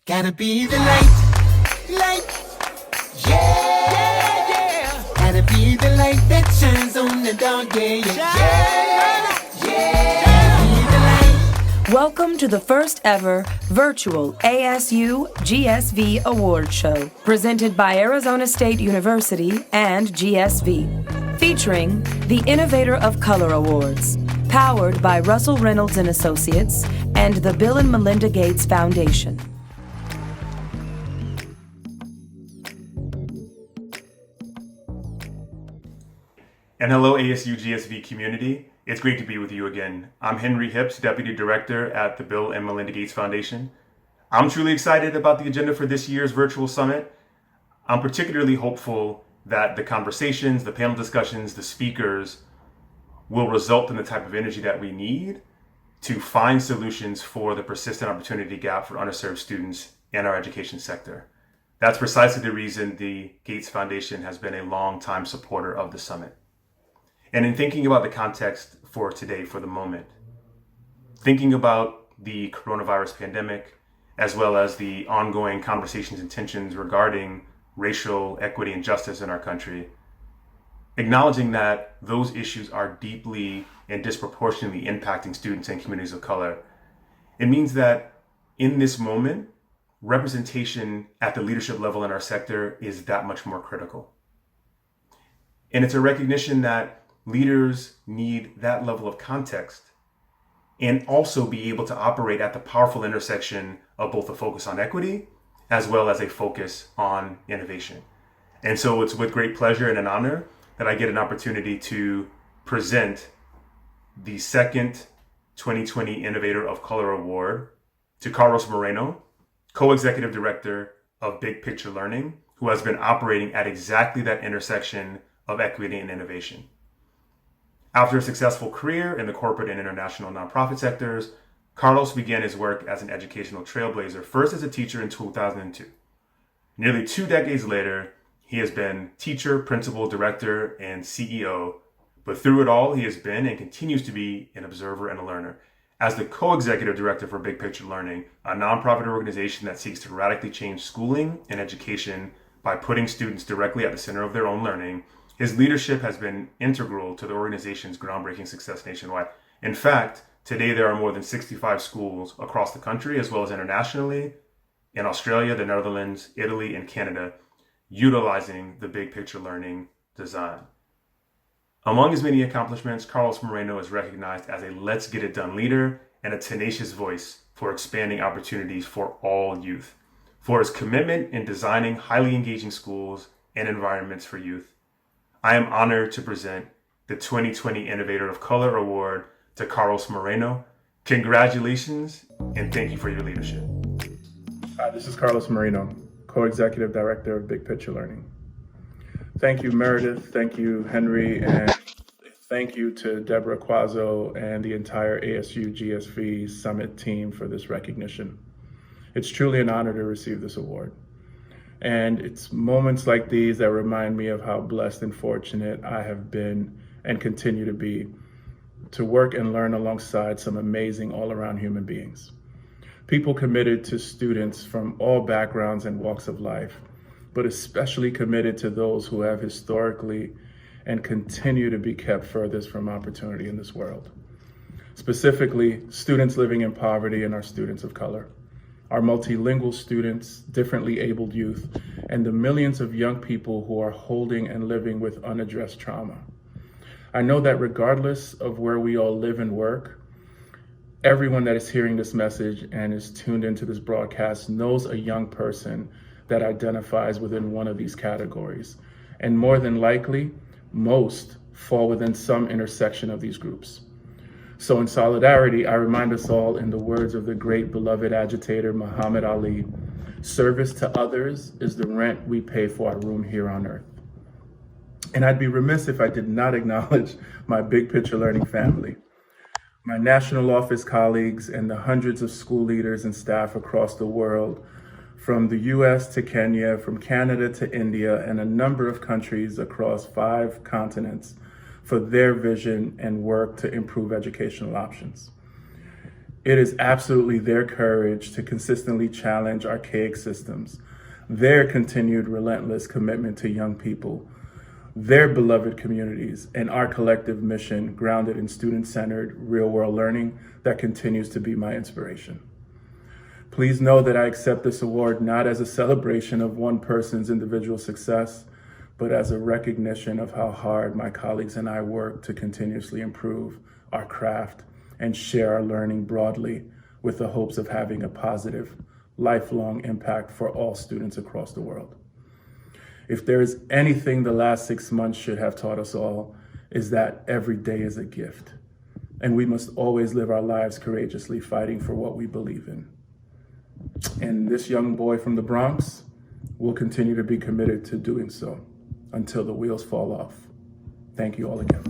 Gotta be the light, yeah. Gotta be the light that shines on the dark, yeah. Gotta be the light. Welcome to the first ever virtual ASU GSV Award Show, presented by Arizona State University and GSV, featuring the Innovator of Color Awards, powered by Russell Reynolds and Associates and the Bill and Melinda Gates Foundation. And hello, ASU GSV community. It's great to be with you again. I'm Henry Hips, Deputy Director at the Bill and Melinda Gates Foundation. I'm truly excited about the agenda for this year's virtual summit. I'm particularly hopeful that the conversations, the panel discussions, the speakers will result in the type of energy that we need to find solutions for the persistent opportunity gap for underserved students in our education sector. That's precisely the reason the Gates Foundation has been a long-time supporter of the summit. And in thinking about the context for today, for the moment, thinking about the coronavirus pandemic, as well as the ongoing conversations and tensions regarding racial equity and justice in our country, acknowledging that those issues are deeply and disproportionately impacting students and communities of color, it means that in this moment, representation at the leadership level in our sector is that much more critical. And it's a recognition that leaders need that level of context and also be able to operate at the powerful intersection of both a focus on equity as well as a focus on innovation. And so it's with great pleasure and an honor that I get an opportunity to present the second 2020 Innovator of Color Award to Carlos Moreno, Co-Executive Director of Big Picture Learning, who has been operating at exactly that intersection of equity and innovation. After a successful career in the corporate and international nonprofit sectors, Carlos began his work as an educational trailblazer, first as a teacher in 2002. Nearly 2 decades later, he has been teacher, principal, director, and CEO, but through it all, he has been and continues to be an observer and a learner. As the co-executive director for Big Picture Learning, a nonprofit organization that seeks to radically change schooling and education by putting students directly at the center of their own learning, his leadership has been integral to the organization's groundbreaking success nationwide. In fact, today there are more than 65 schools across the country, as well as internationally, in Australia, the Netherlands, Italy, and Canada, utilizing the Big Picture Learning design. Among his many accomplishments, Carlos Moreno is recognized as a let's get it done leader and a tenacious voice for expanding opportunities for all youth, for his commitment in designing highly engaging schools and environments for youth. I am honored to present the 2020 Innovator of Color Award to Carlos Moreno. Congratulations, and thank you for your leadership. Hi, this is Carlos Moreno, Co-Executive Director of Big Picture Learning. Thank you, Meredith. Thank you, Henry. And thank you to Deborah Quazzo and the entire ASU GSV Summit team for this recognition. It's truly an honor to receive this award. And it's moments like these that remind me of how blessed and fortunate I have been and continue to be to work and learn alongside some amazing all-around human beings. People committed to students from all backgrounds and walks of life, but especially committed to those who have historically and continue to be kept furthest from opportunity in this world. Specifically, students living in poverty and our students of color, our multilingual students, differently abled youth, and the millions of young people who are holding and living with unaddressed trauma. I know that regardless of where we all live and work, everyone that is hearing this message and is tuned into this broadcast knows a young person that identifies within one of these categories. And more than likely, most fall within some intersection of these groups. So in solidarity, I remind us all, in the words of the great beloved agitator Muhammad Ali, service to others is the rent we pay for our room here on earth. And I'd be remiss if I did not acknowledge my Big Picture Learning family, my national office colleagues, and the hundreds of school leaders and staff across the world, from the US to Kenya, from Canada to India, and a number of countries across 5 continents, for their vision and work to improve educational options. It is absolutely their courage to consistently challenge archaic systems, their continued relentless commitment to young people, their beloved communities, and our collective mission grounded in student-centered, real-world learning that continues to be my inspiration. Please know that I accept this award not as a celebration of one person's individual success, but as a recognition of how hard my colleagues and I work to continuously improve our craft and share our learning broadly with the hopes of having a positive, lifelong impact for all students across the world. If there is anything the last 6 months should have taught us all, is that every day is a gift, and we must always live our lives courageously fighting for what we believe in. And this young boy from the Bronx will continue to be committed to doing so until the wheels fall off. Thank you all again.